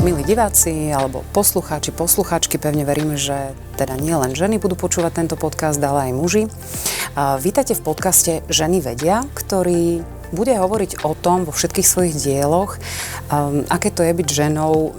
Milí diváci alebo poslucháči, poslucháčky, pevne veríme, že teda nie len ženy budú počúvať tento podcast, ale aj muži. Vítajte v podcaste Ženy vedia, ktorý bude hovoriť o tom vo všetkých svojich dieloch, aké to je byť ženou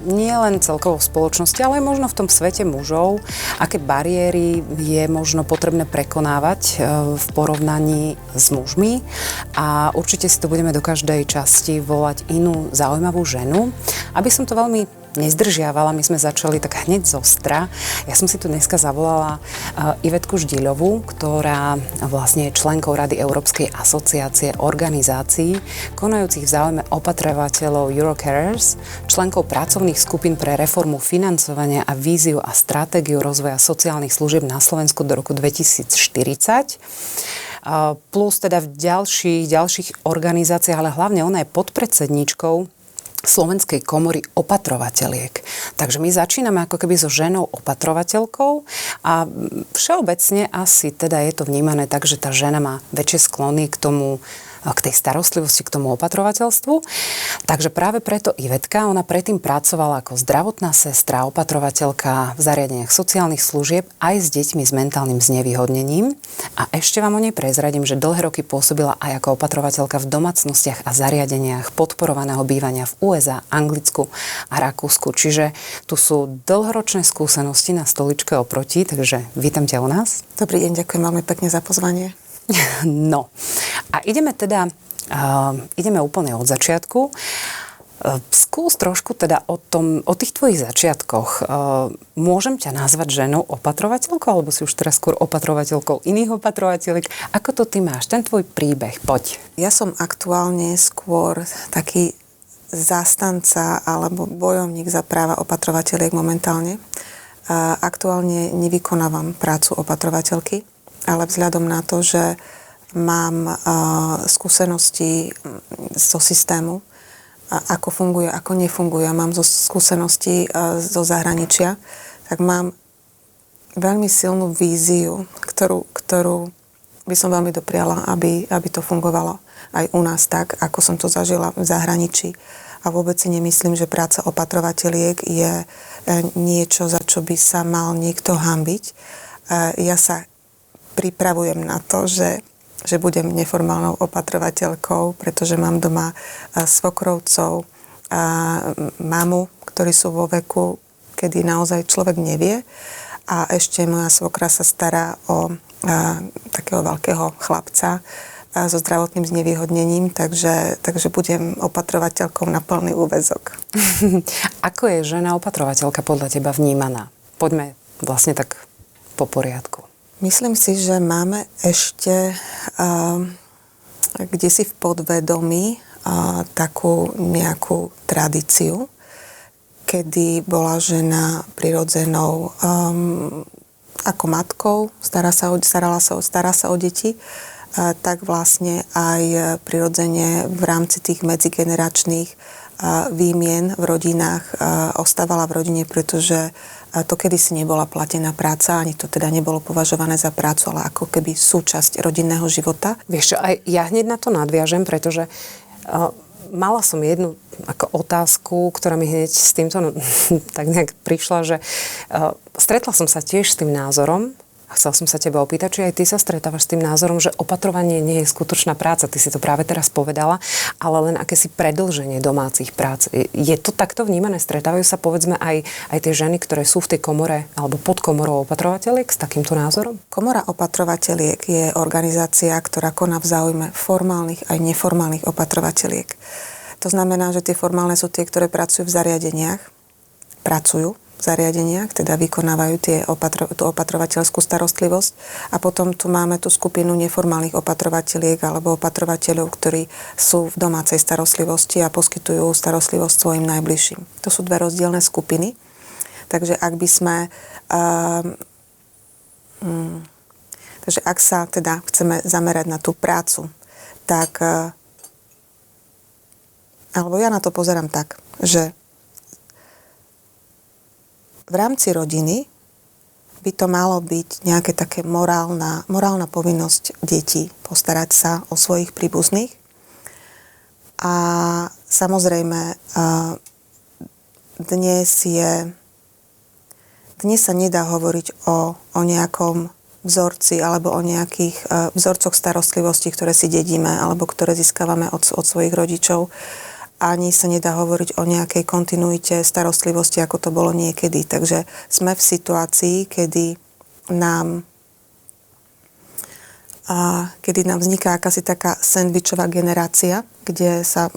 nie len celkovo v spoločnosti, ale aj možno v tom svete mužov, aké bariéry je možno potrebné prekonávať v porovnaní s mužmi a určite si to budeme do každej časti volať inú zaujímavú ženu. Aby som to veľmi nezdržiavala, my sme začali tak hneď zostra. Ja som si tu dneska zavolala Ivetku Ždiľovú, ktorá vlastne je členkou Rady Európskej asociácie organizácií konajúcich v záujme opatrovateľov Eurocarers, členkou pracovných skupín pre reformu financovania a víziu a stratégiu rozvoja sociálnych služieb na Slovensku do roku 2040. Plus teda v ďalších organizáciách, ale hlavne ona je podpredsedníčkou Slovenskej komory opatrovateľiek. Takže my začíname ako keby so ženou opatrovateľkou a všeobecne asi teda je to vnímané tak, že tá žena má väčšie sklony k tomu, k tej starostlivosti, k tomu opatrovateľstvu. Takže práve preto Ivetka, ona predtým pracovala ako zdravotná sestra, opatrovateľka v zariadeniach sociálnych služieb aj s deťmi s mentálnym znevýhodnením. A ešte vám o nej prezradím, že dlhé roky pôsobila aj ako opatrovateľka v domácnostiach a zariadeniach podporovaného bývania v USA, Anglicku a Rakúsku. Čiže tu sú dlhoročné skúsenosti na stoličke oproti, takže vítam ťa u nás. Dobrý deň, ďakujem veľmi pekne za pozvanie. No a ideme úplne od začiatku. Skús trošku teda o tých tvojich začiatkoch. Môžem ťa nazvať ženou opatrovateľkou, alebo si už teraz skôr opatrovateľkou iných opatrovateľiek? Ako to ty máš, ten tvoj príbeh? Poď. Ja som aktuálne skôr taký zástanca alebo bojovník za práva opatrovateľiek momentálne. Aktuálne nevykonávam prácu opatrovateľky, ale vzhľadom na to, že mám skúsenosti zo systému, ako funguje, ako nefunguje, mám skúsenosti zo zahraničia, tak mám veľmi silnú víziu, ktorú by som veľmi dopriala, aby to fungovalo aj u nás tak, ako som to zažila v zahraničí. A vôbec si nemyslím, že práca opatrovateľiek je niečo, za čo by sa mal niekto hanbiť. Ja sa pripravujem na to, že budem neformálnou opatrovateľkou, pretože mám doma svokrovcov a mamu, ktorí sú vo veku, kedy naozaj človek nevie. A ešte moja svokra sa stará o takého veľkého chlapca so zdravotným znevýhodnením, takže budem opatrovateľkou na plný úväzok. Ako je žena opatrovateľka podľa teba vnímaná? Poďme vlastne tak po poriadku. Myslím si, že máme ešte kdesi v podvedomí takú nejakú tradíciu, kedy bola žena prirodzenou ako matkou, stará sa o deti, tak vlastne aj prirodzene v rámci tých medzigeneračných výmien v rodinách ostávala v rodine, pretože to kedysi nebola platená práca, ani to teda nebolo považované za prácu, ale ako keby súčasť rodinného života. Vieš čo, aj ja hneď na to nadviažem, pretože mala som jednu ako otázku, ktorá mi hneď s týmto tak nejak prišla, že stretla som sa tiež s tým názorom, a chcel som sa teba opýtať, či aj ty sa stretávaš s tým názorom, že opatrovanie nie je skutočná práca. Ty si to práve teraz povedala, ale len akési predĺženie domácich prác. Je to takto vnímané? Stretávajú sa povedzme aj tie ženy, ktoré sú v tej komore alebo pod komorou opatrovateľiek s takýmto názorom? Komora opatrovateľiek je organizácia, ktorá koná v záujme formálnych aj neformálnych opatrovateľiek. To znamená, že tie formálne sú tie, ktoré pracujú v zariadeniach, teda vykonávajú tú opatrovateľskú starostlivosť. A potom tu máme tú skupinu neformálnych opatrovateľiek alebo opatrovateľov, ktorí sú v domácej starostlivosti a poskytujú starostlivosť svojim najbližším. To sú dve rozdielne skupiny. Takže ak by sme... takže ak sa teda chceme zamerať na tú prácu, tak... alebo ja na to pozerám tak, že v rámci rodiny by to malo byť nejaké také morálna povinnosť detí postarať sa o svojich príbuzných. A samozrejme dnes sa nedá hovoriť o nejakom vzorci alebo o nejakých vzorcoch starostlivosti, ktoré si dedíme alebo ktoré získavame od svojich rodičov. Ani sa nedá hovoriť o nejakej kontinuite starostlivosti, ako to bolo niekedy. Takže sme v situácii, kedy nám vzniká akási taká sendvičová generácia, kde sa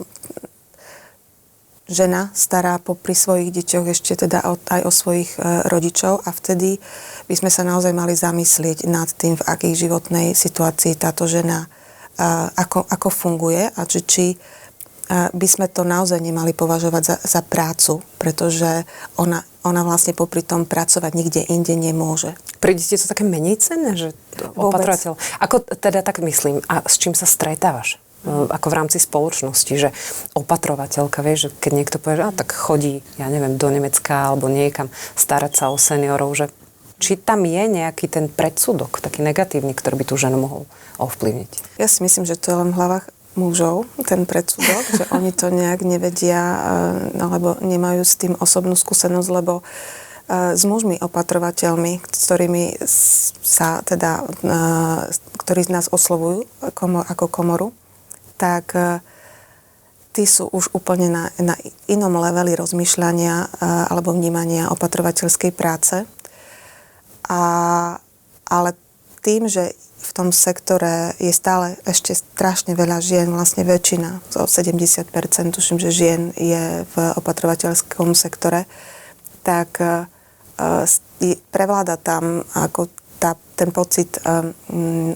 žena stará popri svojich deťoch ešte teda aj o svojich rodičov a vtedy by sme sa naozaj mali zamyslieť nad tým, v akej životnej situácii táto žena ako funguje a či by sme to naozaj nemali považovať za prácu, pretože ona vlastne popri tom pracovať nikde inde nemôže. Príde ti to také menej cenné, že opatrovateľ? Ako teda tak myslím, a s čím sa stretávaš? Ako v rámci spoločnosti, že opatrovateľka, vieš, že keď niekto povie, že tak chodí, ja neviem, do Nemecka alebo niekam starať sa o seniorov, že či tam je nejaký ten predsudok, taký negatívny, ktorý by tú ženu mohol ovplyvniť? Ja si myslím, že to je len v hlavách mužov, ten predsudok, že oni to nejak nevedia, alebo nemajú s tým osobnú skúsenosť, lebo s mužmi opatrovateľmi, ktorí z nás oslovujú ako komoru, tak tí sú už úplne na inom leveli rozmýšľania alebo vnímania opatrovateľskej práce. Ale tým, že v tom sektore je stále ešte strašne veľa žien, vlastne väčšina, 70%, tuším, že žien je v opatrovateľskom sektore, tak prevláda tam ako ten pocit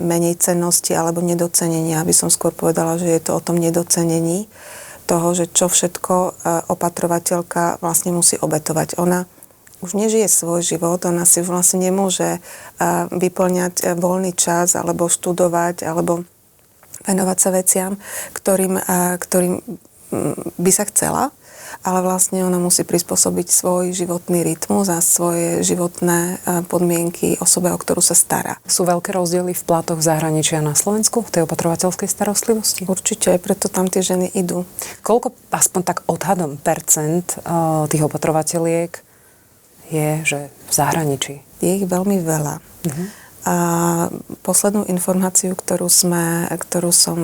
menej cennosti alebo nedocenenia. Aby som skôr povedala, že je to o tom nedocenení toho, že čo všetko opatrovateľka vlastne musí obetovať. Ona už nežije svoj život, ona si už vlastne nemôže vyplňať voľný čas alebo študovať alebo venovať sa veciam, ktorým by sa chcela, ale vlastne ona musí prispôsobiť svoj životný rytmus a svoje životné podmienky osobe, o ktorú sa stará. Sú veľké rozdiely v platoch v zahraničí a na Slovensku v tej opatrovateľskej starostlivosti? Určite, preto tam tie ženy idú. Koľko, aspoň tak odhadom, percent tých opatrovateľiek je, že v zahraničí? Je ich veľmi veľa. A poslednú informáciu, ktorú som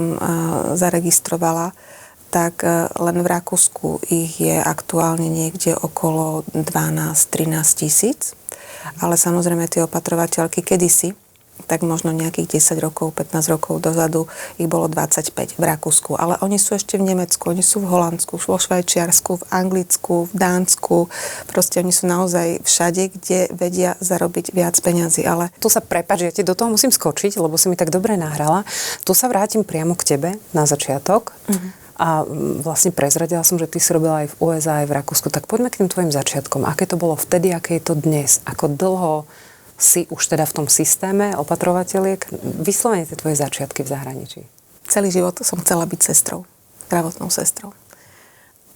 zaregistrovala, tak len v Rakúsku ich je aktuálne niekde okolo 12-13 tisíc. Ale samozrejme tie opatrovateľky kedysi, tak možno nejakých 10 rokov, 15 rokov dozadu ich bolo 25 v Rakúsku. Ale oni sú ešte v Nemecku, oni sú v Holandsku, vo Švajčiarsku, v Anglicku, v Dánsku. Proste oni sú naozaj všade, kde vedia zarobiť viac peňazí. Ale tu sa prepáč, ja ti do toho musím skočiť, lebo si mi tak dobre nahrala. Tu sa vrátim priamo k tebe na začiatok. A vlastne prezradila som, že ty si robila aj v USA, aj v Rakúsku. Tak poďme k tým tvojim začiatkom. Aké to bolo vtedy, aké je to dnes? Ako dlho si už teda v tom systéme opatrovateľiek? Vyslovene tie tvoje začiatky v zahraničí. Celý život som chcela byť sestrou. Zdravotnou sestrou.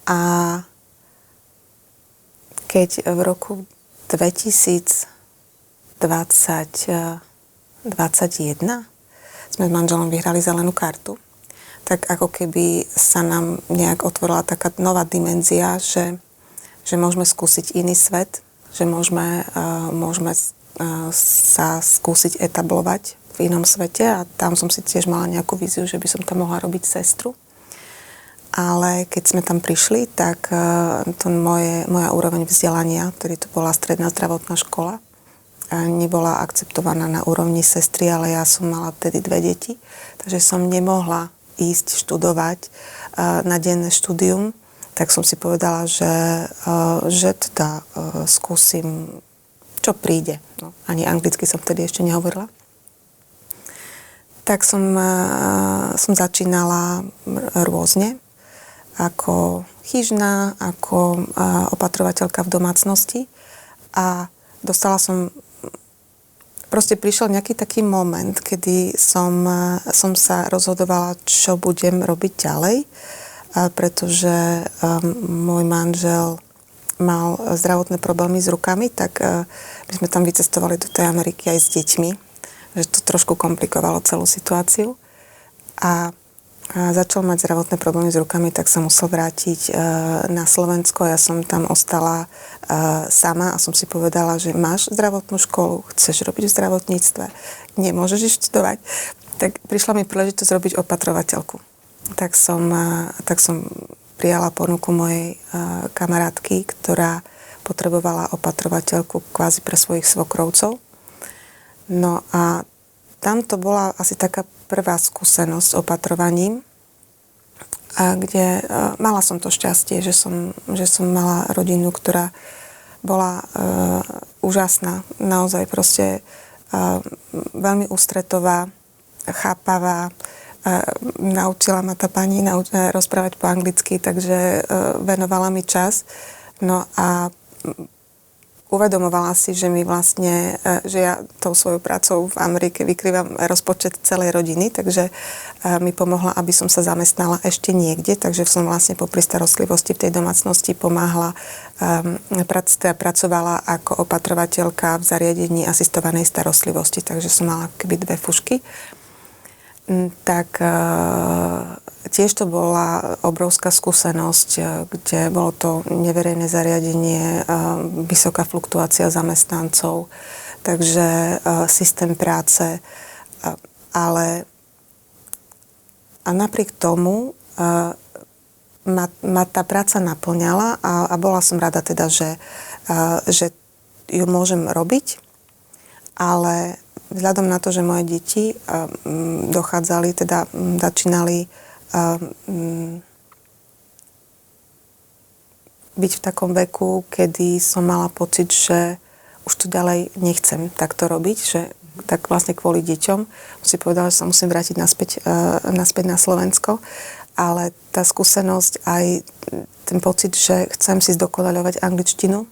A keď v roku 2021 sme s manželom vyhrali zelenú kartu, tak ako keby sa nám nejak otvorila taká nová dimenzia, že môžeme skúsiť iný svet, že môžeme sa skúsiť etablovať v inom svete a tam som si tiež mala nejakú víziu, že by som tam mohla robiť sestru. Ale keď sme tam prišli, tak moja úroveň vzdelania, ktorý to bola stredná zdravotná škola, nebola akceptovaná na úrovni sestry, ale ja som mala vtedy 2 deti, takže som nemohla ísť študovať na denné štúdium, tak som si povedala, že teda skúsim, čo príde. No, ani anglicky som vtedy ešte nehovorila. Tak som začínala rôzne, ako chyžná, ako opatrovateľka v domácnosti a proste prišiel nejaký taký moment, kedy som sa rozhodovala, čo budem robiť ďalej, pretože môj manžel mal zdravotné problémy s rukami, tak my sme tam vycestovali do tej Ameriky aj s deťmi, že to trošku komplikovalo celú situáciu. A začal mať zdravotné problémy s rukami, tak sa musel vrátiť na Slovensko. Ja som tam ostala sama a som si povedala, že máš zdravotnú školu, chceš robiť v zdravotníctve, nemôžeš ísť študovať. Tak prišla mi príležitosť robiť opatrovateľku. Tak som prijala ponuku mojej kamarátky, ktorá potrebovala opatrovateľku kvázi pre svojich svokrovcov. No a tam to bola asi taká prvá skúsenosť s opatrovaním, kde mala som to šťastie, že som mala rodinu, ktorá bola úžasná, naozaj proste veľmi ústretová, chápavá. Naučila ma tá pani rozprávať po anglicky, takže venovala mi čas. No a uvedomovala si, že mi vlastne, že ja tou svojou prácou v Amerike vykrývam rozpočet celej rodiny, takže mi pomohla, aby som sa zamestnala ešte niekde, takže som vlastne popri starostlivosti v tej domácnosti pomáhala, pracovala ako opatrovateľka v zariadení asistovanej starostlivosti, takže som mala keby dve fušky. Tak tiež to bola obrovská skúsenosť, kde bolo to neverejné zariadenie, vysoká fluktuácia zamestnancov, takže systém práce, ale a napriek tomu ma tá práca naplňala a bola som rada teda, že ju môžem robiť, ale vzhľadom na to, že moje deti začínali byť v takom veku, kedy som mala pocit, že už to ďalej nechcem takto robiť, že tak vlastne kvôli deťom si povedala, že sa musím vrátiť naspäť na Slovensko, ale tá skúsenosť aj ten pocit, že chcem si zdokonaľovať angličtinu,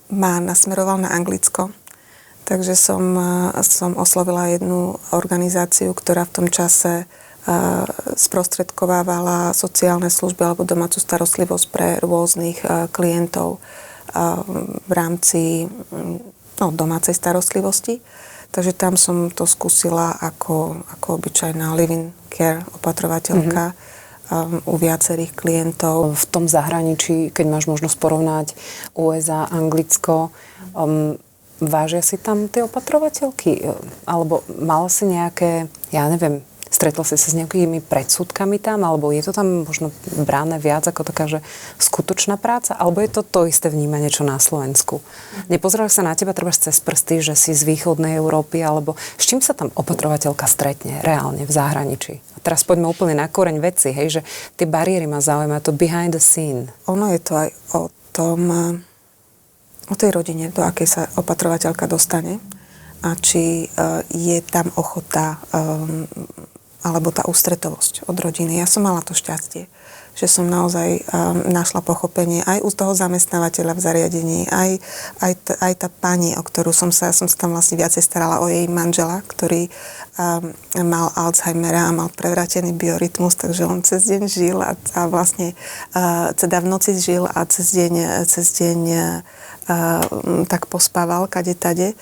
ma nasmeroval na Anglicko. Takže som oslovila jednu organizáciu, ktorá v tom čase sprostredkovávala sociálne služby alebo domácu starostlivosť pre rôznych klientov v rámci domácej starostlivosti. Takže tam som to skúsila ako obyčajná live-in care opatrovateľka u viacerých klientov. V tom zahraničí, keď máš možnosť porovnať USA, Anglicko, vážia si tam tie opatrovateľky? Alebo mala si nejaké, ja neviem, stretla si sa s nejakými predsudkami tam? Alebo je to tam možno bráne viac ako taká, že skutočná práca? Alebo je to isté vnímanie, čo na Slovensku? Nepozerajú sa na teba treba cez prsty, že si z východnej Európy? Alebo s čím sa tam opatrovateľka stretne reálne v zahraničí? A teraz poďme úplne na koreň veci, hej, že tie bariéry ma zaujímajú, to behind the scene. Ono je to aj o tej rodine, do akej sa opatrovateľka dostane a či je tam ochota alebo tá ústretovosť od rodiny. Ja som mala to šťastie, že som naozaj našla pochopenie aj u toho zamestnávateľa v zariadení, aj tá pani, o ktorú som sa tam vlastne viacej starala o jej manžela, ktorý mal Alzheimera a mal prevrátený biorytmus, takže on cez deň žil a vlastne teda v noci žil a cez deň tak pospával kade-tade.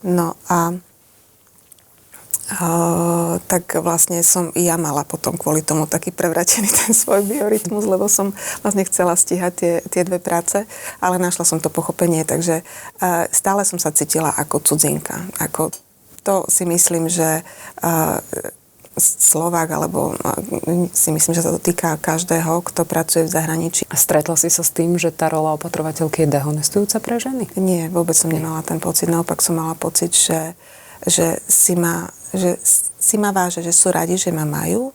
No a tak vlastne som i ja mala potom kvôli tomu taký prevrátený ten svoj biorytmus, lebo som vlastne chcela stíhať tie dve práce, ale našla som to pochopenie, takže stále som sa cítila ako cudzinka. To si myslím, že Slovák, alebo si myslím, že sa to týka každého, kto pracuje v zahraničí. A stretla si sa s tým, že tá rola opatrovateľky je dehonestujúca pre ženy? Nie, vôbec som nemala ten pocit. Naopak som mala pocit, že si ma vážia, že sú radi, že ma majú.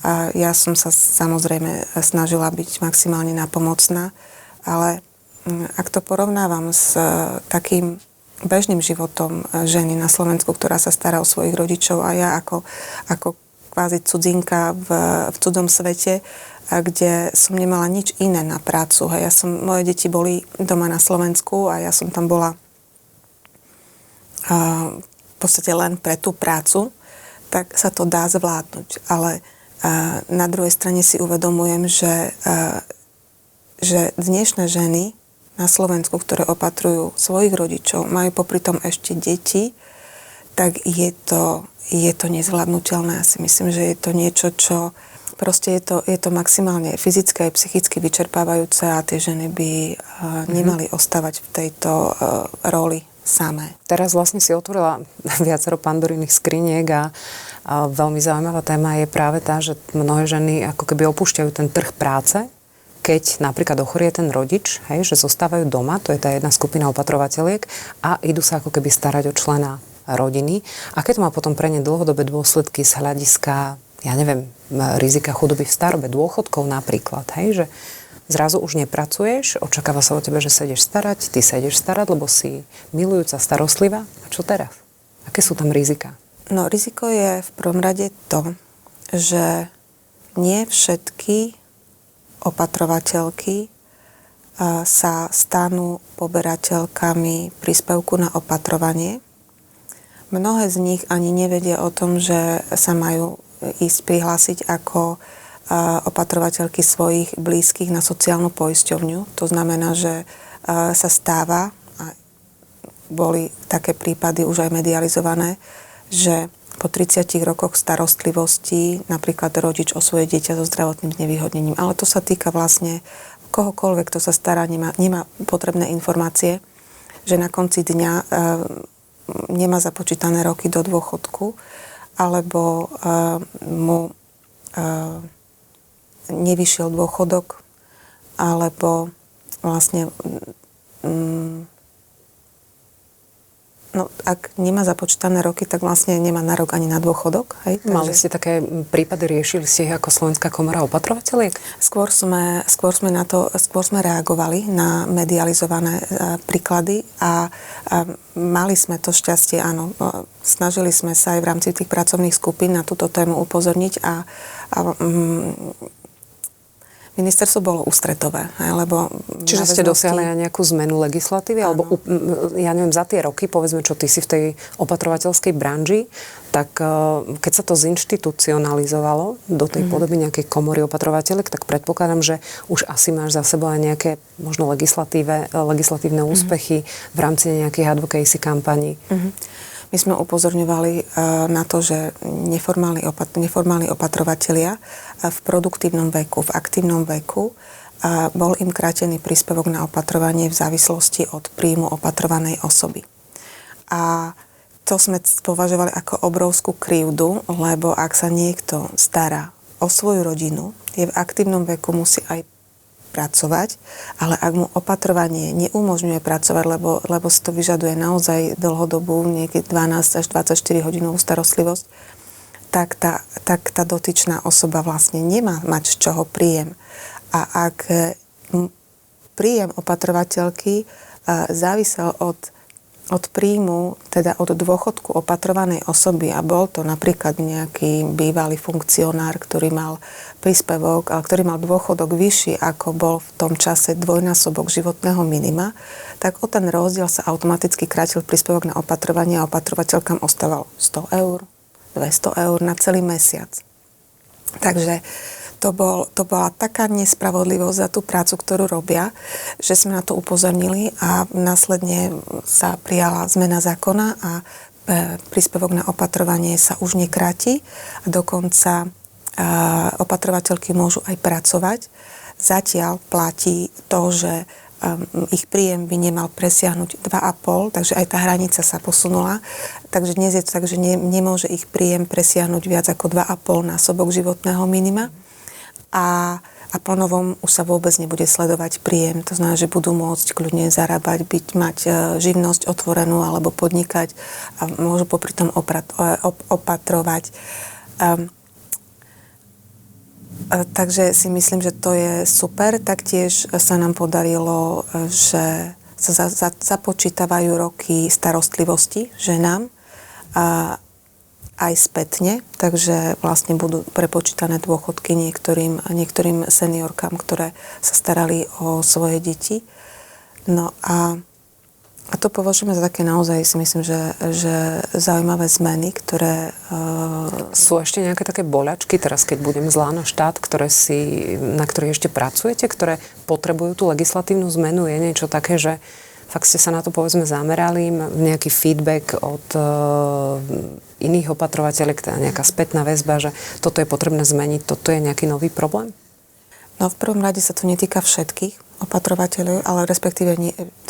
A ja som sa samozrejme snažila byť maximálne napomocná, ale ak to porovnávam s takým bežným životom ženy na Slovensku, ktorá sa stará o svojich rodičov a ja ako kvázi cudzinka v cudzom svete, kde som nemala nič iné na prácu. Moje deti boli doma na Slovensku a ja som tam bola v podstate len pre tú prácu, tak sa to dá zvládnuť. Ale na druhej strane si uvedomujem, že dnešné ženy na Slovensku, ktoré opatrujú svojich rodičov, majú popri tom ešte deti, tak je to nezvládnutelné. Ja si myslím, že je to niečo, čo proste je to maximálne fyzicky aj psychicky vyčerpávajúce a tie ženy by nemali ostávať v tejto roli samé. Teraz vlastne si otvorila viacero pandorínych skriniek a veľmi zaujímavá téma je práve tá, že mnohé ženy ako keby opúšťajú ten trh práce, keď napríklad ochorie ten rodič, hej, že zostávajú doma, to je tá jedna skupina opatrovateľiek a idú sa ako keby starať o člena rodiny. Aké to má potom pre ne dlhodobé dôsledky z hľadiska, ja neviem, rizika chudoby v starobe, dôchodkov napríklad, hej, že zrazu už nepracuješ, očakáva sa od teba, že sa ideš starať, ty sa ideš starať, lebo si milujúca, starostlivá. A čo teraz? Aké sú tam rizika? No, riziko je v prvom rade to, že nie všetky opatrovateľky sa stanú poberateľkami príspevku na opatrovanie. Mnohé z nich ani nevedia o tom, že sa majú ísť prihlásiť ako opatrovateľky svojich blízkych na sociálnu poisťovňu. To znamená, že sa stáva, a boli také prípady už aj medializované, že po 30 rokoch starostlivosti napríklad rodič o svoje dieťa so zdravotným znevýhodnením. Ale to sa týka vlastne kohokoľvek, kto sa stará, nemá potrebné informácie, že na konci dňa nemá započítané roky do dôchodku, alebo mu nevyšiel dôchodok, alebo vlastne no, ak nemá započítané roky, tak vlastne nemá nárok ani na dôchodok. Hej? Mali ste také prípady, riešili ste ich ako Slovenská komora opatrovateľiek? Skôr sme reagovali na medializované príklady a mali sme to šťastie, áno. Snažili sme sa aj v rámci tých pracovných skupín na túto tému upozorniť a ministerstvo bolo ústretové, lebo... Čiže ste dosiahli aj nejakú zmenu legislatívy? Áno. Alebo, ja neviem, za tie roky, povedzme, čo ty si v tej opatrovateľskej branži, tak keď sa to zinštitucionalizovalo do tej podoby nejakej komory opatrovateľek, tak predpokladám, že už asi máš za sebou aj nejaké možno legislatívne úspechy v rámci nejakých advocacy kampaní. My sme upozorňovali na to, že neformálni opatrovatelia v produktívnom veku, v aktívnom veku, bol im krátený príspevok na opatrovanie v závislosti od príjmu opatrovanej osoby. A to sme považovali ako obrovskú krivdu, lebo ak sa niekto stará o svoju rodinu, je v aktívnom veku, musí aj pracovať, ale ak mu opatrovanie neumožňuje pracovať, lebo si to vyžaduje naozaj dlhodobú, niekedy 12 až 24 hodinovú starostlivosť, tak tá dotyčná osoba vlastne nemá mať z čoho príjem. A ak príjem opatrovateľky závisel od príjmu, teda od dôchodku opatrovanej osoby a bol to napríklad nejaký bývalý funkcionár, ktorý mal príspevok, ale ktorý mal dôchodok vyšší, ako bol v tom čase dvojnásobok životného minima, tak o ten rozdiel sa automaticky krátil príspevok na opatrovanie a opatrovateľkám ostával 100 eur, 200 eur na celý mesiac. Takže to bola taká nespravodlivosť za tú prácu, ktorú robia, že sme na to upozornili a následne sa prijala zmena zákona a príspevok na opatrovanie sa už nekráti a dokonca opatrovateľky môžu aj pracovať. Zatiaľ platí to, že ich príjem by nemal presiahnuť 2,5, takže aj tá hranica sa posunula. Takže dnes je to tak, že nemôže ich príjem presiahnuť viac ako 2,5 násobok životného minima. A po novom už sa vôbec nebude sledovať príjem. To znamená, že budú môcť kľudne zarábať, mať živnosť otvorenú alebo podnikať a môžu popri tom opatrovať. Takže si myslím, že to je super. Taktiež sa nám podarilo, že sa započítavajú roky starostlivosti ženám aj spätne, takže vlastne budú prepočítané dôchodky niektorým seniorkám, ktoré sa starali o svoje deti. No a to považujeme za také naozaj, si myslím, že zaujímavé zmeny, ktoré... Sú ešte nejaké také boľačky, teraz keď budem zlá na štát, na ktorých ešte pracujete, ktoré potrebujú tú legislatívnu zmenu? Je niečo také, že fakt ste sa na to povedzme zamerali, nejaký feedback od iných opatrovateľov, teda nejaká spätná väzba, že toto je potrebné zmeniť, toto je nejaký nový problém? No v prvom rade sa to netýka všetkých opatrovateľov, ale respektíve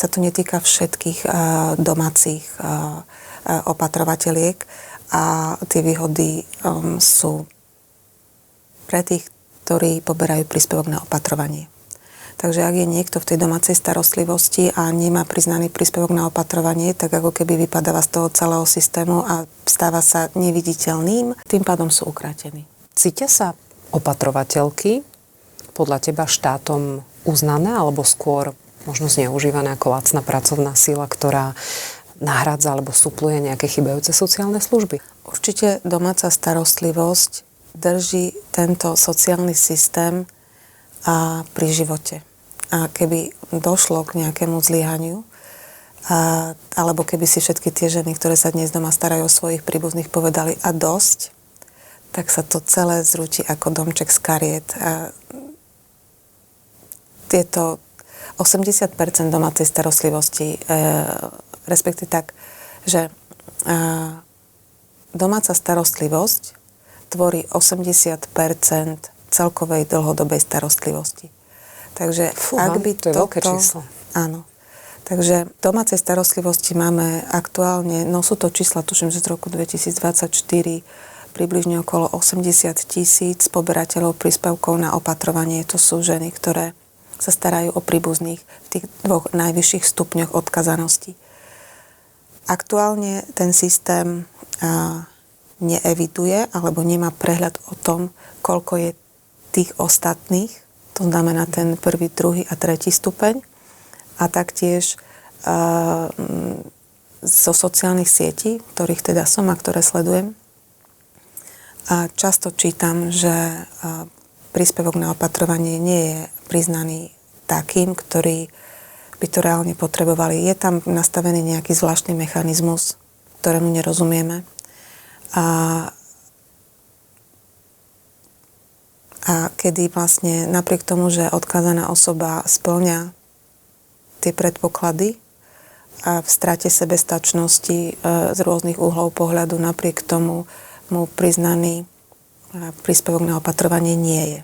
sa to netýka všetkých domácich opatrovateľiek a tie výhody sú pre tých, ktorí poberajú príspevok na opatrovanie. Takže ak je niekto v tej domácej starostlivosti a nemá priznaný príspevok na opatrovanie, tak ako keby vypadáva z toho celého systému a stáva sa neviditeľným, tým pádom sú ukrátení. Cítia sa opatrovateľky podľa teba štátom uznané alebo skôr možno zneužívané ako lacná pracovná sila, ktorá nahrádza alebo supluje nejaké chybajúce sociálne služby? Určite domáca starostlivosť drží tento sociálny systém pri živote. A keby došlo k nejakému zlyhaniu, alebo keby si všetky tie ženy, ktoré sa dnes doma starajú o svojich príbuzných, povedali a dosť, tak sa to celé zrúti ako domček z kariet. Tieto 80% domácej starostlivosti, respektíve tak, že domáca starostlivosť tvorí 80% celkovej dlhodobej starostlivosti. Takže ak by to je veľké číslo. Áno. Takže v domácej starostlivosti máme aktuálne, no sú to čísla, tuším, že z roku 2024, približne okolo 80 000 poberateľov príspevkov na opatrovanie. To sú ženy, ktoré sa starajú o príbuzných v tých dvoch najvyšších stupňoch odkazanosti. Aktuálne ten systém neeviduje alebo nemá prehľad o tom, koľko je tých ostatných, to znamená ten prvý, druhý a tretí stupeň. A taktiež zo sociálnych sietí, ktorých teda som a ktoré sledujem, a často čítam, že príspevok na opatrovanie nie je priznaný takým, ktorí by to reálne potrebovali. Je tam nastavený nejaký zvláštny mechanizmus, ktorému nerozumieme. A kedy vlastne napriek tomu, že odkázaná osoba spĺňa tie predpoklady a v strate sebestačnosti z rôznych uhlov pohľadu, napriek tomu mu priznaný príspevok na opatrovanie nie je.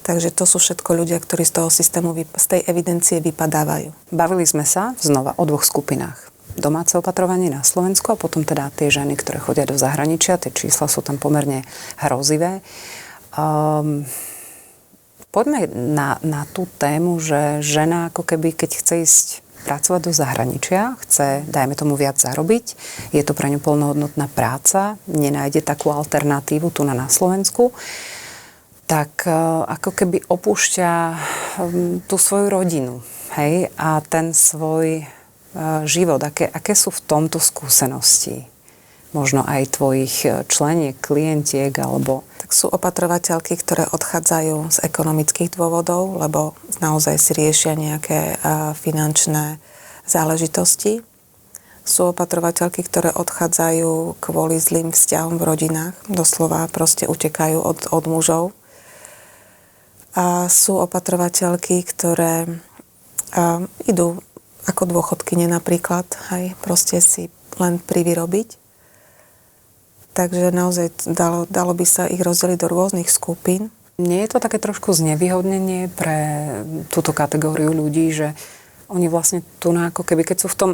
Takže to sú všetko ľudia, ktorí z toho systému, z tej evidencie vypadávajú. Bavili sme sa znova o dvoch skupinách. Domáce opatrovanie na Slovensku a potom teda tie ženy, ktoré chodia do zahraničia. Tie čísla sú tam pomerne hrozivé. Poďme na tú tému, že žena ako keby, keď chce ísť pracovať do zahraničia, chce, dajme tomu, viac zarobiť, je to pre ňu plnohodnotná práca, nenájde takú alternatívu tu na Slovensku, tak ako keby opúšťa tú svoju rodinu, hej, a ten svoj život. Aké sú v tomto skúsenosti? Možno aj tvojich členiek, klientiek, alebo... Tak sú opatrovateľky, ktoré odchádzajú z ekonomických dôvodov, lebo naozaj si riešia nejaké finančné záležitosti. Sú opatrovateľky, ktoré odchádzajú kvôli zlým vzťahom v rodinách. Doslova proste utekajú od mužov. A sú opatrovateľky, ktoré idú ako dôchodkyne napríklad, aj proste si len privyrobiť. Takže naozaj dalo by sa ich rozdeliť do rôznych skupín. Nie je to také trošku znevýhodnenie pre túto kategóriu ľudí, že oni vlastne tu ako keby, keď sú v tom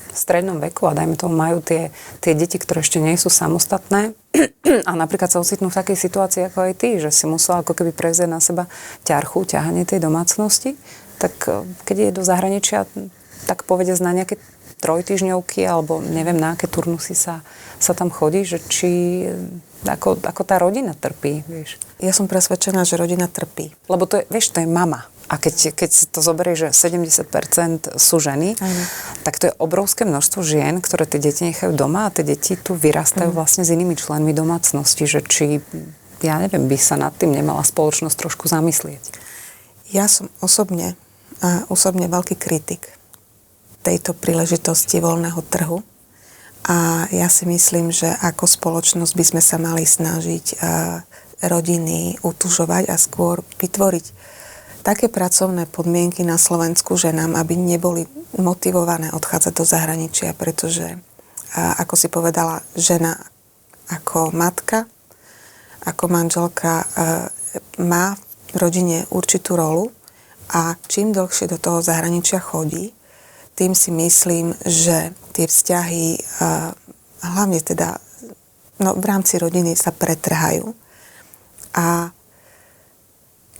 strednom veku a dajme tomu majú tie deti, ktoré ešte nie sú samostatné a napríklad sa ocitnú v takej situácii ako aj ty, že si musela ako keby prevziať na seba ťarchanie tej domácnosti, tak keď je do zahraničia, tak povedz na nejaké trojtýždňovky alebo neviem na aké turnusy sa tam chodí, že či ako tá rodina trpí, vieš. Ja som presvedčená, že rodina trpí. Lebo to je, vieš, to je mama. A keď to zoberie, že 70% sú ženy, tak to je obrovské množstvo žien, ktoré tie deti nechajú doma a tie deti tu vyrastajú vlastne s inými členmi domácnosti, že či, ja neviem, by sa nad tým nemala spoločnosť trošku zamyslieť. Ja som osobne veľký kritik tejto príležitosti voľného trhu. A ja si myslím, že ako spoločnosť by sme sa mali snažiť rodiny utužovať a skôr vytvoriť také pracovné podmienky na Slovensku ženám, aby neboli motivované odchádzať do zahraničia, pretože, ako si povedala, žena ako matka, ako manželka má v rodine určitú rolu a čím dlhšie do toho zahraničia chodí, tým si myslím, že tie vzťahy, hlavne teda v rámci rodiny sa pretrhajú. A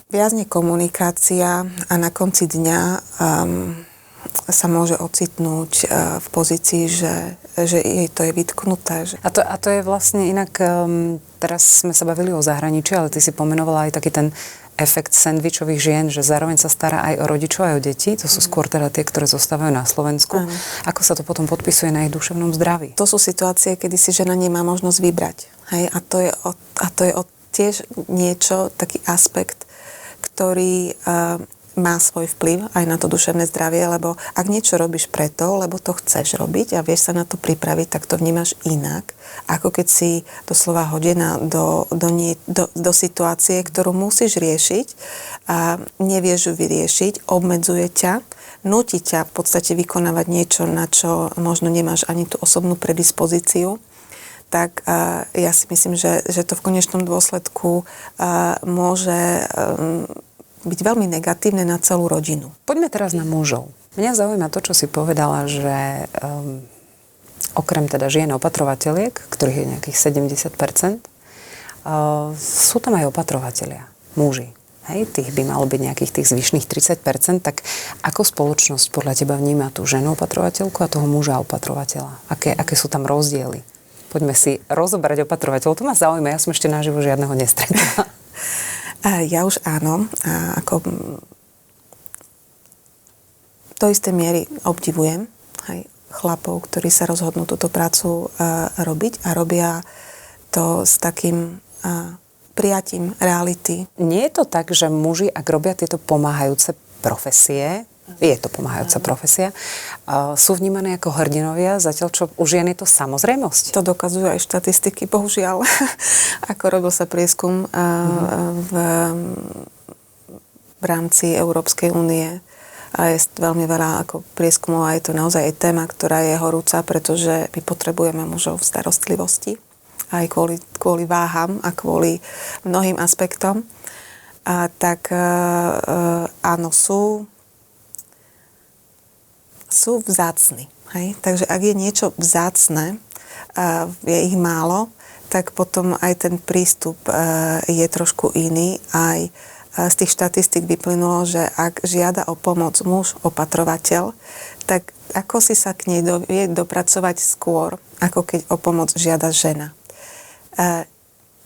viazne komunikácia a na konci dňa sa môže ocitnúť v pozícii, že jej to je vytknuté. Že... A to je vlastne inak, teraz sme sa bavili o zahraničí, ale ty si pomenovala aj taký ten efekt sendvičových žien, že zároveň sa stará aj o rodičov, aj o deti. To sú skôr teda tie, ktoré zostávajú na Slovensku. Ako sa to potom podpisuje na ich duševnom zdraví? To sú situácie, kedy si žena nemá možnosť vybrať. Hej? A to je tiež niečo, taký aspekt, ktorý má svoj vplyv aj na to duševné zdravie, lebo ak niečo robíš preto, lebo to chceš robiť a vieš sa na to pripraviť, tak to vnímaš inak, ako keď si doslova hodená do situácie, ktorú musíš riešiť a nevieš ju vyriešiť, obmedzuje ťa, núti ťa v podstate vykonávať niečo, na čo možno nemáš ani tú osobnú predispozíciu. Tak ja si myslím, že to v konečnom dôsledku môže byť veľmi negatívne na celú rodinu. Poďme teraz na mužov. Mňa zaujíma to, čo si povedala, že okrem teda žien opatrovateliek, ktorých je nejakých 70%, sú tam aj opatrovatelia, muži. Hej, tých by malo byť nejakých tých zvyšných 30%, tak ako spoločnosť podľa teba vníma tú ženu opatrovateľku a toho muža opatrovateľa? Aké sú tam rozdiely? Poďme si rozobrať opatrovateľov. To ma zaujíma, ja som ešte naživo žiadneho nestretla. Ja už áno. Ako do istej miery obdivujem aj chlapov, ktorí sa rozhodnú túto prácu robiť a robia to s takým prijatím reality. Nie je to tak, že muži, ak robia tieto pomáhajúce profesie, je to pomáhajúca profesia, sú vnímané ako hrdinovia, zatiaľ čo u žien je to samozrejmosť. To dokazujú aj štatistiky, bohužiaľ. Ako robil sa prieskum v rámci Európskej únie. A je veľmi veľa ako prieskumov a je to naozaj aj téma, ktorá je horúca, pretože my potrebujeme mužov v starostlivosti. Aj kvôli váham a kvôli mnohým aspektom. Tak áno, sú vzácni. Hej? Takže ak je niečo vzácne, je ich málo, tak potom aj ten prístup je trošku iný. Aj z tých štatistík vyplynulo, že ak žiada o pomoc muž, opatrovateľ, tak ako si sa k nej vie dopracovať skôr, ako keď o pomoc žiada žena.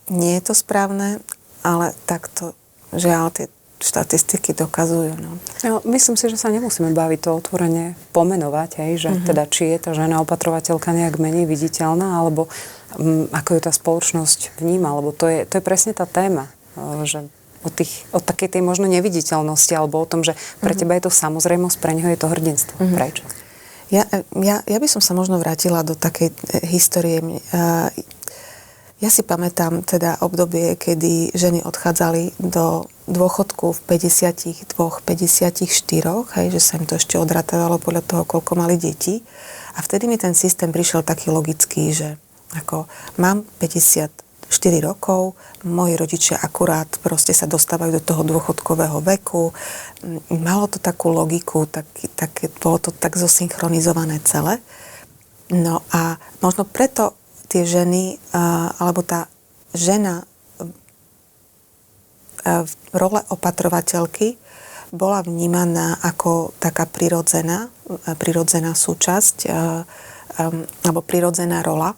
Nie je to správne, ale takto žiaľ tie štatistiky dokazujú. No. Myslím si, že sa nemusíme baviť to otvorene pomenovať, že teda či je tá žena opatrovateľka nejak menej viditeľná, alebo ako ju tá spoločnosť vníma, lebo to je presne tá téma, že o takej tej možno neviditeľnosti, alebo o tom, že pre teba je to samozrejmosť, pre neho je to hrdinstvo. Prečo? Ja by som sa možno vrátila do takej histórie. Ja si pamätám teda obdobie, kedy ženy odchádzali do dôchodku v 52-54, že sa im to ešte odratávalo podľa toho, koľko mali detí. A vtedy mi ten systém prišiel taký logický, že ako mám 54 rokov, moji rodičia akurát proste sa dostávajú do toho dôchodkového veku. Malo to takú logiku, bolo to tak zosynchronizované celé. No a možno preto tie ženy, alebo tá žena v role opatrovateľky bola vnímaná ako taká prirodzená súčasť alebo prirodzená rola.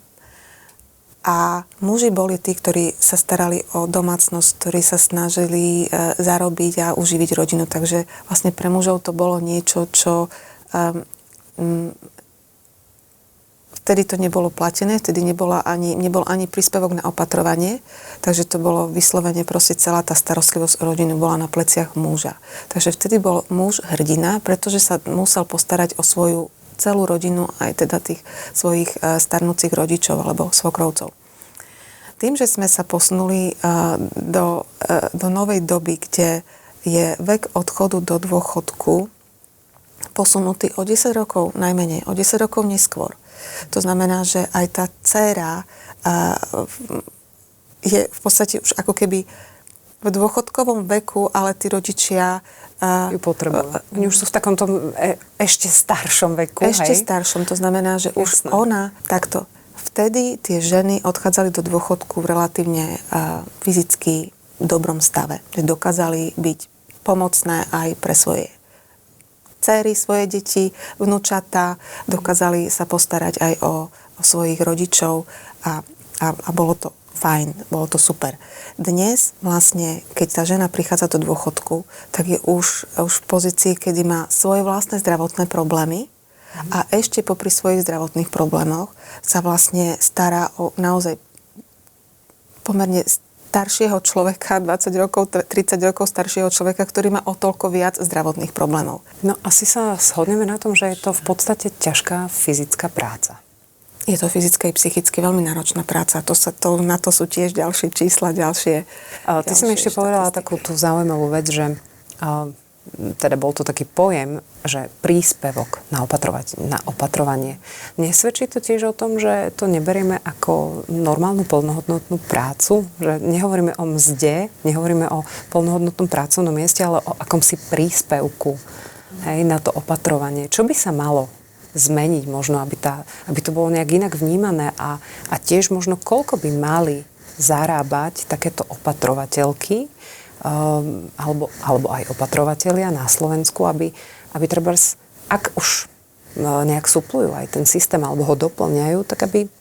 A muži boli tí, ktorí sa starali o domácnosť, ktorí sa snažili zarobiť a uživiť rodinu. Takže vlastne pre mužov to bolo niečo, čo vtedy to nebolo platené, vtedy nebol ani príspevok na opatrovanie, takže to bolo vyslovene proste celá tá starostlivosť o rodinu bola na pleciach muža. Takže vtedy bol muž hrdina, pretože sa musel postarať o svoju celú rodinu, aj teda tých svojich starnúcich rodičov alebo svokrovcov. Tým, že sme sa posunuli do novej doby, kde je vek odchodu do dôchodku posunutý o 10 rokov, najmenej, o 10 rokov neskôr. To znamená, že aj tá dcéra je v podstate už ako keby v dôchodkovom veku, ale tí rodičia ju potrebujú. Oni už sú v takomto ešte staršom veku, ešte hej? staršom, to znamená, že už ona takto. Vtedy tie ženy odchádzali do dôchodku v relatívne fyzicky dobrom stave. Že dokázali byť pomocné aj pre svoje dcery, svoje deti, vnúčatá, dokázali sa postarať aj o svojich rodičov a bolo to fajn, bolo to super. Dnes vlastne, keď tá žena prichádza do dôchodku, tak je už v pozícii, kedy má svoje vlastné zdravotné problémy a ešte popri svojich zdravotných problémoch sa vlastne stará o naozaj pomerne staršieho človeka, 20 rokov, 30 rokov staršieho človeka, ktorý má o toľko viac zdravotných problémov. No asi sa shodneme na tom, že je to v podstate ťažká fyzická práca. Je to fyzicky i psychicky veľmi náročná práca. Na to sú tiež ďalšie čísla, ďalšie. Ty si mi ešte povedala takú tú zaujímavú vec, že teda bol to taký pojem, že príspevok na opatrovanie. Nesvedčí to tiež o tom, že to neberieme ako normálnu plnohodnotnú prácu? Že nehovoríme o mzde, nehovoríme o plnohodnotnom pracovnom mieste, ale o akomsi príspevku, hej, na to opatrovanie. Čo by sa malo zmeniť možno, aby to bolo nejak inak vnímané a tiež možno koľko by mali zarábať takéto opatrovateľky alebo aj opatrovatelia na Slovensku, aby trebárs, ak už nejak suplujú aj ten systém alebo ho doplňajú, tak aby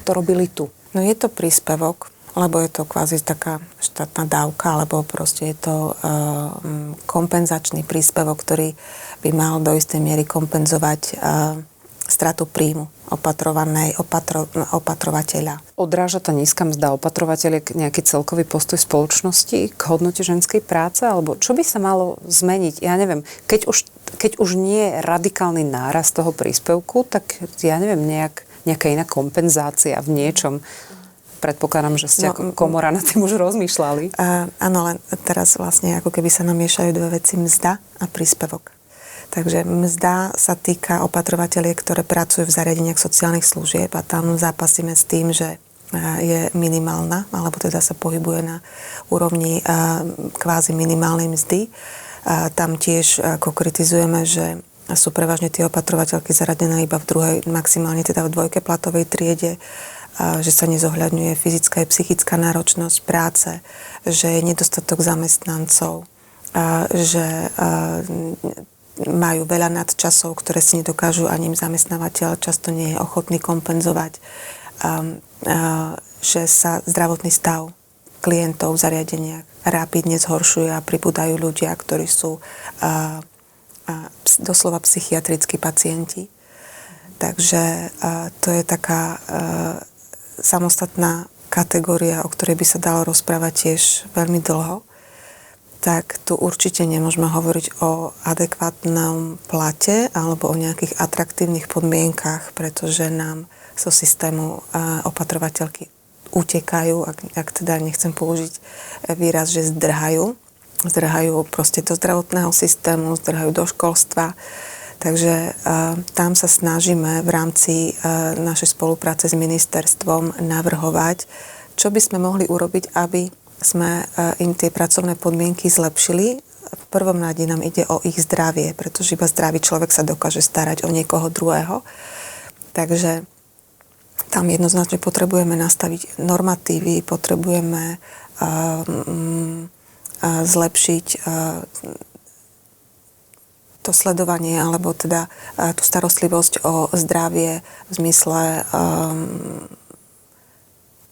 to robili tu. No je to príspevok, lebo je to kvázi taká štátna dávka, alebo proste je to kompenzačný príspevok, ktorý by mal do istej miery kompenzovať stratu príjmu opatrovateľa. Odráža tá nízka mzda opatrovateľiek nejaký celkový postoj spoločnosti k hodnote ženskej práce? Alebo čo by sa malo zmeniť? Ja neviem, keď už nie je radikálny nárast toho príspevku, tak ja neviem, nejaká iná kompenzácia v niečom. Predpokladám, že ste ako komora na tým už rozmýšľali. Áno, len teraz vlastne ako keby sa namiešajú dve veci, mzda a príspevok. Takže mzda sa týka opatrovateľiek, ktoré pracujú v zariadeniach sociálnych služieb a tam zápasíme s tým, že je minimálna, alebo teda sa pohybuje na úrovni kvázi minimálnej mzdy. Tam tiež ako kritizujeme, že sú prevažne tie opatrovateľky zaradené iba v druhej, maximálne teda v dvojke platovej triede, že sa nezohľadňuje fyzická a psychická náročnosť práce, že je nedostatok zamestnancov, že majú veľa nadčasov, ktoré si nedokážu ani zamestnávateľ často nie je ochotný kompenzovať, že sa zdravotný stav klientov v zariadeniach rapidne zhoršuje a pribúdajú ľudia, ktorí sú doslova psychiatrickí pacienti. Takže to je taká samostatná kategória, o ktorej by sa dalo rozprávať tiež veľmi dlho. Tak tu určite nemôžeme hovoriť o adekvátnom plate alebo o nejakých atraktívnych podmienkach, pretože nám zo systému opatrovateľky utekajú, ak teda nechcem použiť výraz, že zdrhajú proste do zdravotného systému, zdrhajú do školstva. Takže tam sa snažíme v rámci našej spolupráce s ministerstvom navrhovať, čo by sme mohli urobiť, aby sme im tie pracovné podmienky zlepšili. V prvom rade nám ide o ich zdravie, pretože iba zdravý človek sa dokáže starať o niekoho druhého. Takže tam jednoznačne potrebujeme nastaviť normatívy, potrebujeme zlepšiť to sledovanie, alebo teda tú starostlivosť o zdravie v zmysle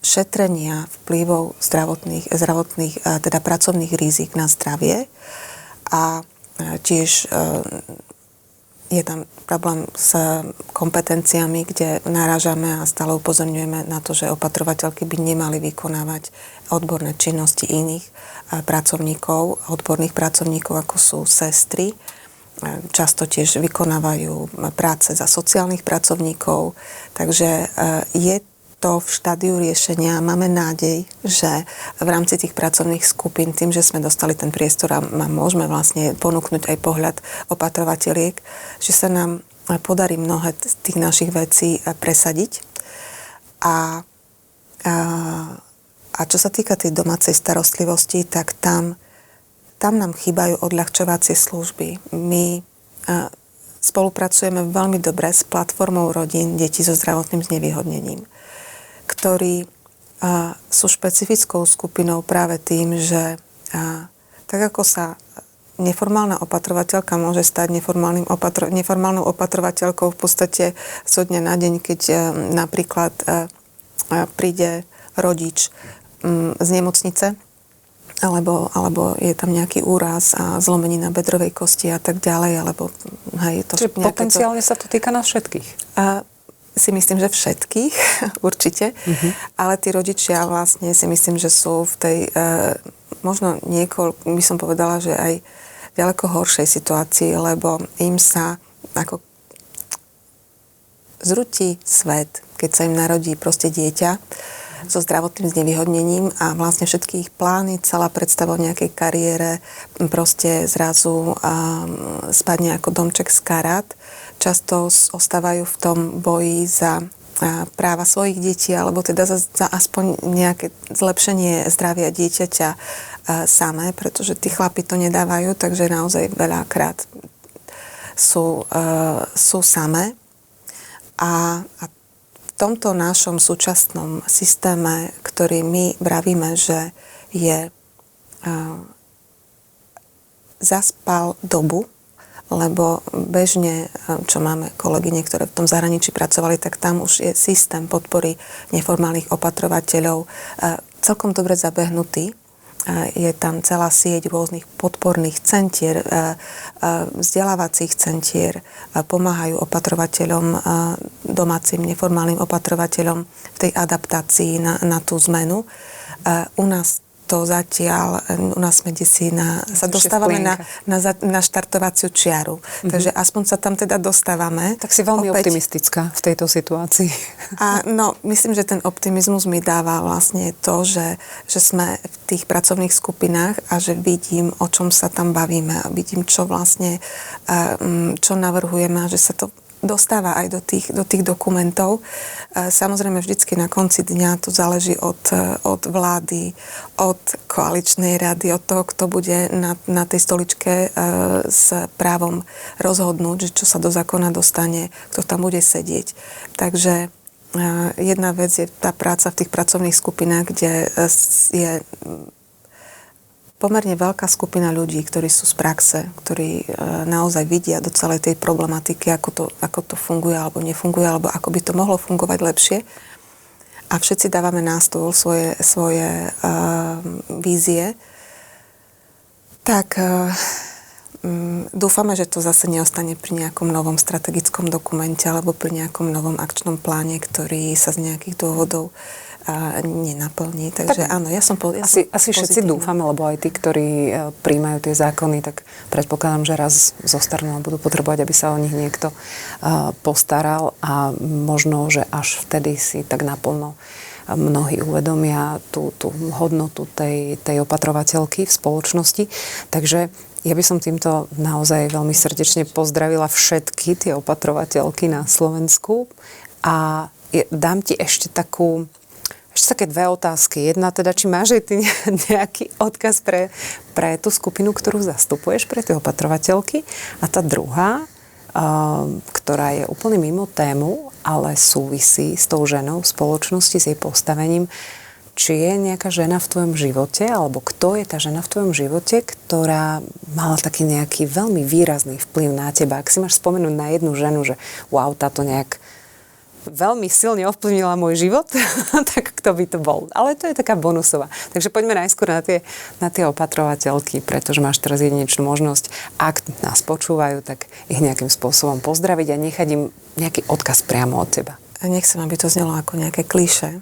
šetrenia vplyvov zdravotných teda pracovných rizik na zdravie. A tiež je tam problém s kompetenciami, kde narážame a stále upozorňujeme na to, že opatrovateľky by nemali vykonávať odborné činnosti iných pracovníkov, odborných pracovníkov, ako sú sestry. Často tiež vykonávajú práce za sociálnych pracovníkov. Takže je to v štádiu riešenia. Máme nádej, že v rámci tých pracovných skupín, tým, že sme dostali ten priestor a môžeme vlastne ponúknuť aj pohľad opatrovateliek, že sa nám podarí mnohé z tých našich vecí presadiť. A čo sa týka tej domácej starostlivosti, tak tam nám chýbajú odľahčovacie služby. My spolupracujeme veľmi dobre s platformou rodín detí so zdravotným znevýhodnením, ktorí sú špecifickou skupinou práve tým, že tak ako sa neformálna opatrovateľka môže stať neformálnou opatrovateľkou v podstate zo dňa na deň, keď napríklad príde rodič z nemocnice, alebo je tam nejaký úraz a zlomenina bedrovej kosti a tak ďalej, alebo Čiže potenciálne sa to týka nás všetkých. Si myslím, že všetkých, určite. Ale tí rodičia vlastne si myslím, že sú v tej možno by som povedala, že aj ďaleko horšej situácii, lebo im sa ako zrúti svet, keď sa im narodí proste dieťa so zdravotným znevýhodnením a vlastne všetky ich plány, celá predstava o nejakej kariére proste zrazu spadne ako domček z karát. Často ostávajú v tom boji za práva svojich detí alebo teda za aspoň nejaké zlepšenie zdravia dieťaťa samé, pretože tí chlapi to nedávajú, takže naozaj veľakrát sú samé. A v tomto našom súčasnom systéme, ktorý my vravíme, že je zaspal dobu, lebo bežne, čo máme kolegyne, ktoré v tom zahraničí pracovali, tak tam už je systém podpory neformálnych opatrovateľov celkom dobre zabehnutý. Je tam celá sieť rôznych podporných centier, vzdelávacích centier, pomáhajú opatrovateľom, domácim neformálnym opatrovateľom v tej adaptácii na tú zmenu. U nás to zatiaľ, u nás sme sa dostávame na štartovaciu čiaru. Takže aspoň sa tam teda dostávame. Tak si veľmi optimistická v tejto situácii. Myslím, že ten optimizmus mi dáva vlastne to, že sme v tých pracovných skupinách a že vidím, o čom sa tam bavíme a vidím, čo vlastne, čo navrhujeme a že sa to dostáva aj do tých dokumentov. Samozrejme, vždycky na konci dňa to záleží od vlády, od koaličnej rady, od toho, kto bude na tej stoličke s právom rozhodnúť, že čo sa do zákona dostane, kto tam bude sedieť. Takže jedna vec je tá práca v tých pracovných skupinách, kde je pomerne veľká skupina ľudí, ktorí sú z praxe, ktorí naozaj vidia do celej tej problematiky, ako to funguje alebo nefunguje, alebo ako by to mohlo fungovať lepšie. A všetci dávame na stôl svoje vízie. Tak dúfame, že to zase neostane pri nejakom novom strategickom dokumente alebo pri nejakom novom akčnom pláne, ktorý sa z nejakých dôvodov nenaplní. Takže áno, ja som asi všetci dúfame, lebo aj tí, ktorí prijímajú tie zákony, tak predpokladám, že raz zostarnú a budú potrebovať, aby sa o nich niekto postaral a možno, že až vtedy si tak naplno mnohí uvedomia tú hodnotu tej opatrovateľky v spoločnosti. Takže ja by som týmto naozaj veľmi srdečne pozdravila všetky tie opatrovateľky na Slovensku a dám ti ešte také dve otázky. Jedna teda, či máš aj ty nejaký odkaz pre tú skupinu, ktorú zastupuješ, pre tie opatrovateľky. A tá druhá, ktorá je úplne mimo tému, ale súvisí s tou ženou v spoločnosti, s jej postavením. Či je nejaká žena v tvojom živote, alebo kto je tá žena v tvojom živote, ktorá mala taký nejaký veľmi výrazný vplyv na teba. Ak si máš spomenúť na jednu ženu, že wow, táto nejak veľmi silne ovplyvnila môj život, tak kto by to bol. Ale to je taká bonusová. Takže poďme najskôr na tie opatrovateľky, pretože máš teraz jedinečnú možnosť, ak nás počúvajú, tak ich nejakým spôsobom pozdraviť a nechať im nejaký odkaz priamo od teba. Nechcem, aby to znelo ako nejaké klišé,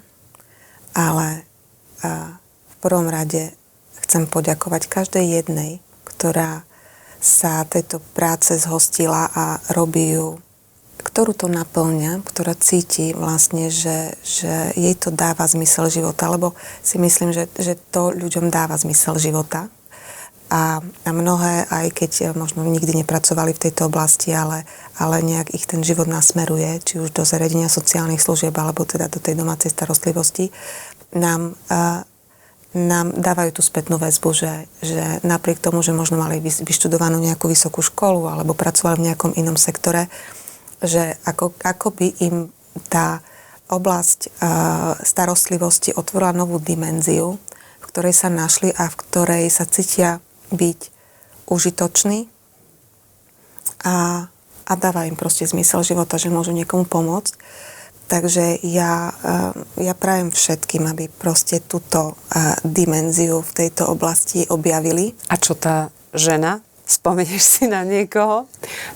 ale v prvom rade chcem poďakovať každej jednej, ktorá sa tejto práce zhostila a robí ju, ktorú to naplňa, ktorá cíti vlastne, že jej to dáva zmysel života, lebo si myslím, že to ľuďom dáva zmysel života. A mnohé, aj keď možno nikdy nepracovali v tejto oblasti, ale nejak ich ten život nasmeruje, či už do zariadenia sociálnych služieb, alebo teda do tej domácej starostlivosti, nám dávajú tú spätnú väzbu, že napriek tomu, že možno mali vyštudovanú nejakú vysokú školu alebo pracovali v nejakom inom sektore, že ako by im tá oblasť starostlivosti otvorila novú dimenziu, v ktorej sa našli a v ktorej sa cítia byť užitoční a dáva im proste zmysel života, že môžu niekomu pomôcť. Takže ja prajem všetkým, aby proste túto dimenziu v tejto oblasti objavili. A čo tá žena? Spomenieš si na niekoho?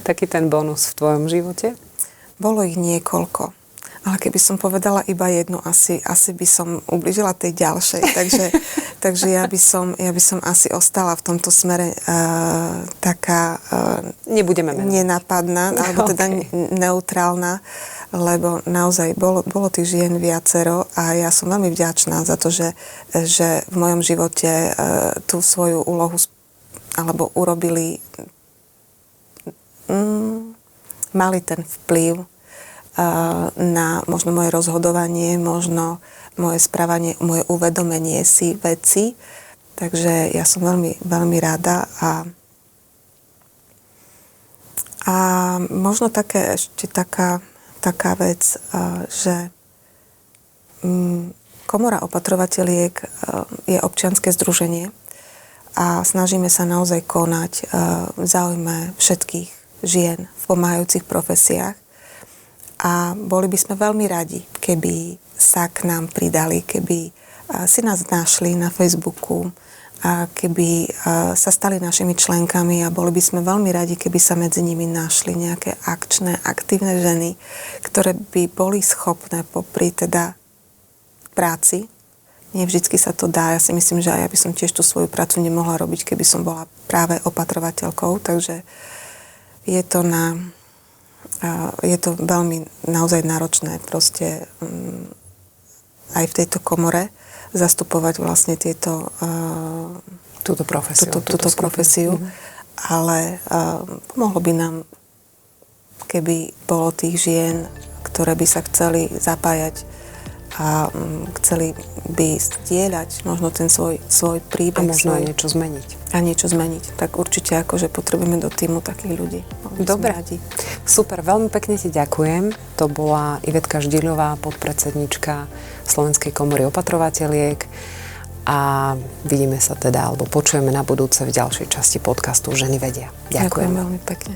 Taký ten bonus v tvojom živote? Bolo ich niekoľko. Ale keby som povedala iba jednu, asi by som ublížila tej ďalšej. Takže ja by som asi ostala v tomto smere taká nebudeme menovať. Nenápadná, alebo teda neutrálna, lebo naozaj bolo tých žien viacero a ja som veľmi vďačná za to, že v mojom živote tú svoju úlohu alebo urobili, mali ten vplyv na možno moje rozhodovanie, možno moje správanie, moje uvedomenie si veci. Takže ja som veľmi, veľmi rada a možno ešte taká vec, že Komora opatrovateliek je občianske združenie a snažíme sa naozaj konať v záujme všetkých žien v pomáhajúcich profesiách. A boli by sme veľmi radi, keby sa k nám pridali, keby si nás našli na Facebooku, a keby sa stali našimi členkami a boli by sme veľmi radi, keby sa medzi nimi našli nejaké akčné, aktívne ženy, ktoré by boli schopné popri teda práci. Nie vždycky sa to dá. Ja si myslím, že aj ja by som tiež tú svoju prácu nemohla robiť, keby som bola práve opatrovateľkou. Takže je to veľmi naozaj náročné proste aj v tejto komore zastupovať vlastne túto profesiu. Ale pomohlo by nám, keby bolo tých žien, ktoré by sa chceli zapájať a chceli by zdieľať možno ten svoj príbeh. A možno aj niečo zmeniť. A niečo zmeniť. Tak určite akože potrebujeme do týmu takých ľudí. Dobre. Super, veľmi pekne ti ďakujem. To bola Ivetka Ždiľová, podpredsednička Slovenskej komory opatrovateliek. A vidíme sa teda, alebo počujeme na budúce v ďalšej časti podcastu Ženy vedia. Ďakujem veľmi pekne.